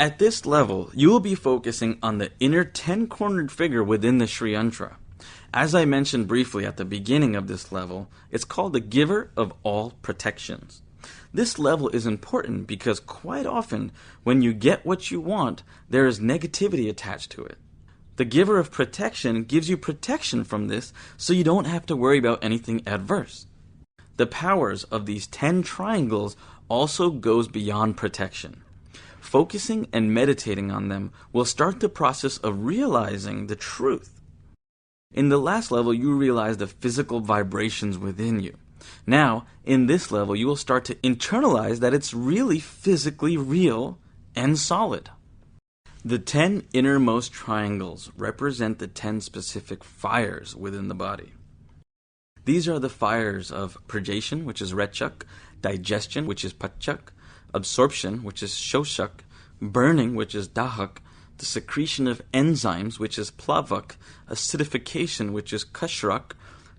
At this level, you will be focusing on the inner 10-cornered figure within the Sri Yantra. As I mentioned briefly at the beginning of this level, it's called the giver of all protections. This level is important because quite often, when you get what you want, there is negativity attached to it. The giver of protection gives you protection from this, so you don't have to worry about anything adverse. The powers of these 10 triangles also goes beyond protection. Focusing and meditating on them will start the process of realizing the truth. In the last level, you realize the physical vibrations within you. Now, in this level, you will start to internalize that it's really physically real and solid. The 10 innermost triangles represent the 10 specific fires within the body. These are the fires of purgation, which is rechak, digestion, which is pachak, absorption, which is shoshak, burning, which is dahak, the secretion of enzymes, which is plavak, acidification, which is kashrak,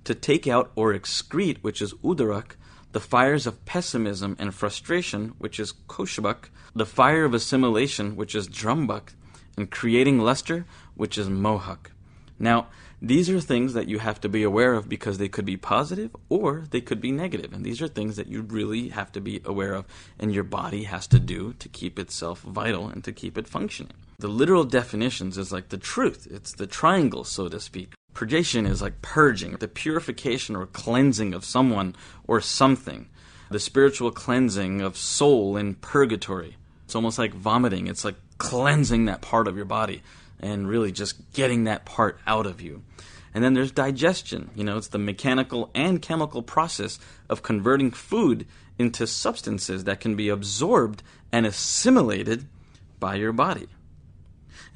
to take out or excrete, which is udarak, the fires of pessimism and frustration, which is koshabak, the fire of assimilation, which is drambak, and creating luster, which is mohak. Now, these are things that you have to be aware of because they could be positive or they could be negative. And these are things that you really have to be aware of and your body has to do to keep itself vital and to keep it functioning. The literal definitions is like the truth. It's the triangle, so to speak. Purgation is like purging, the purification or cleansing of someone or something. The spiritual cleansing of soul in purgatory. It's almost like vomiting. It's like cleansing that part of your body and really just getting that part out of you. And then there's digestion. It's the mechanical and chemical process of converting food into substances that can be absorbed and assimilated by your body.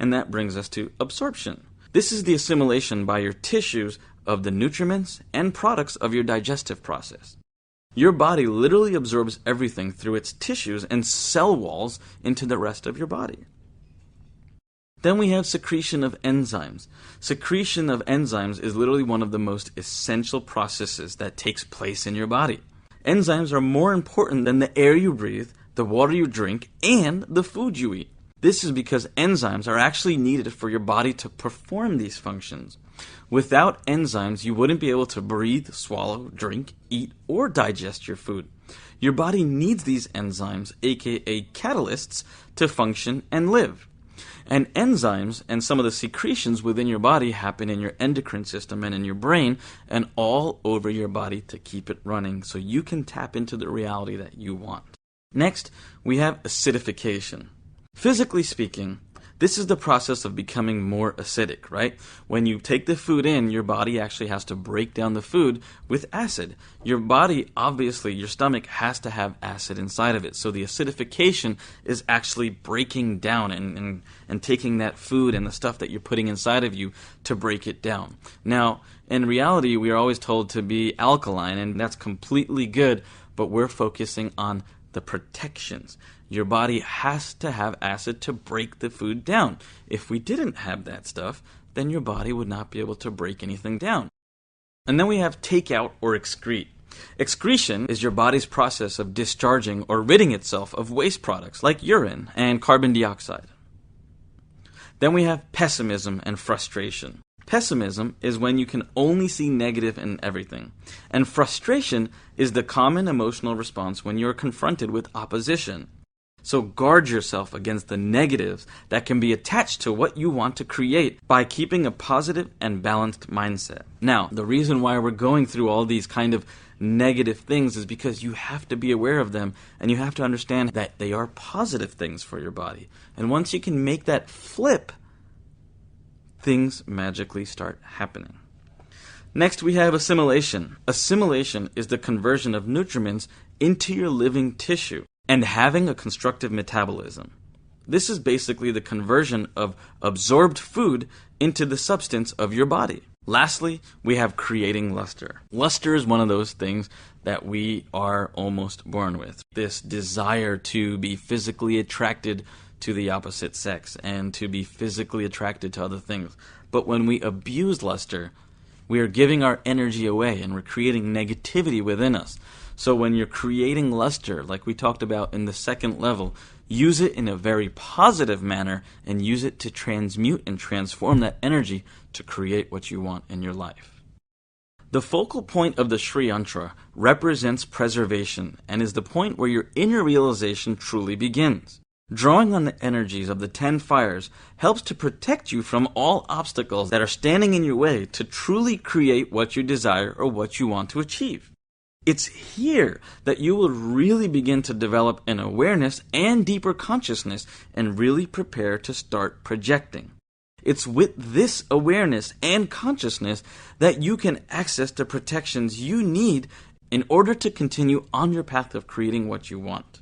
And that brings us to absorption. This is the assimilation by your tissues of the nutriments and products of your digestive process. Your body literally absorbs everything through its tissues and cell walls into the rest of your body. Then we have secretion of enzymes. Secretion of enzymes is literally one of the most essential processes that takes place in your body. Enzymes are more important than the air you breathe, the water you drink, and the food you eat. This is because enzymes are actually needed for your body to perform these functions. Without enzymes, you wouldn't be able to breathe, swallow, drink, eat, or digest your food. Your body needs these enzymes, aka catalysts, to function and live. And enzymes and some of the secretions within your body happen in your endocrine system and in your brain and all over your body to keep it running so you can tap into the reality that you want. Next, we have acidification. Physically speaking, this is the process of becoming more acidic, right? When you take the food in, your body actually has to break down the food with acid. Your body, obviously, your stomach has to have acid inside of it. So the acidification is actually breaking down and taking that food and the stuff that you're putting inside of you to break it down. Now, in reality, we are always told to be alkaline, and that's completely good, but we're focusing on the protections. Your body has to have acid to break the food down. If we didn't have that stuff, then your body would not be able to break anything down. And then we have take out or excrete. Excretion is your body's process of discharging or ridding itself of waste products like urine and carbon dioxide. Then we have pessimism and frustration. Pessimism is when you can only see negative in everything. And frustration is the common emotional response when you're confronted with opposition. So guard yourself against the negatives that can be attached to what you want to create by keeping a positive and balanced mindset. Now, the reason why we're going through all these kind of negative things is because you have to be aware of them and you have to understand that they are positive things for your body. And once you can make that flip, things magically start happening. Next, we have assimilation. Assimilation is the conversion of nutriments into your living tissue and having a constructive metabolism. This is basically the conversion of absorbed food into the substance of your body. Lastly, we have creating luster. Luster is one of those things that we are almost born with. This desire to be physically attracted to the opposite sex and to be physically attracted to other things. But when we abuse luster, we are giving our energy away and we're creating negativity within us. So when you're creating luster, like we talked about in the second level, Use it in a very positive manner and use it to transmute and transform that energy to create what you want in your life. The focal point of the Sri Yantra represents preservation and is the point where your inner realization truly begins. Drawing on the energies of the 10 fires helps to protect you from all obstacles that are standing in your way to truly create what you desire or what you want to achieve. It's here that you will really begin to develop an awareness and deeper consciousness and really prepare to start projecting. It's with this awareness and consciousness that you can access the protections you need in order to continue on your path of creating what you want.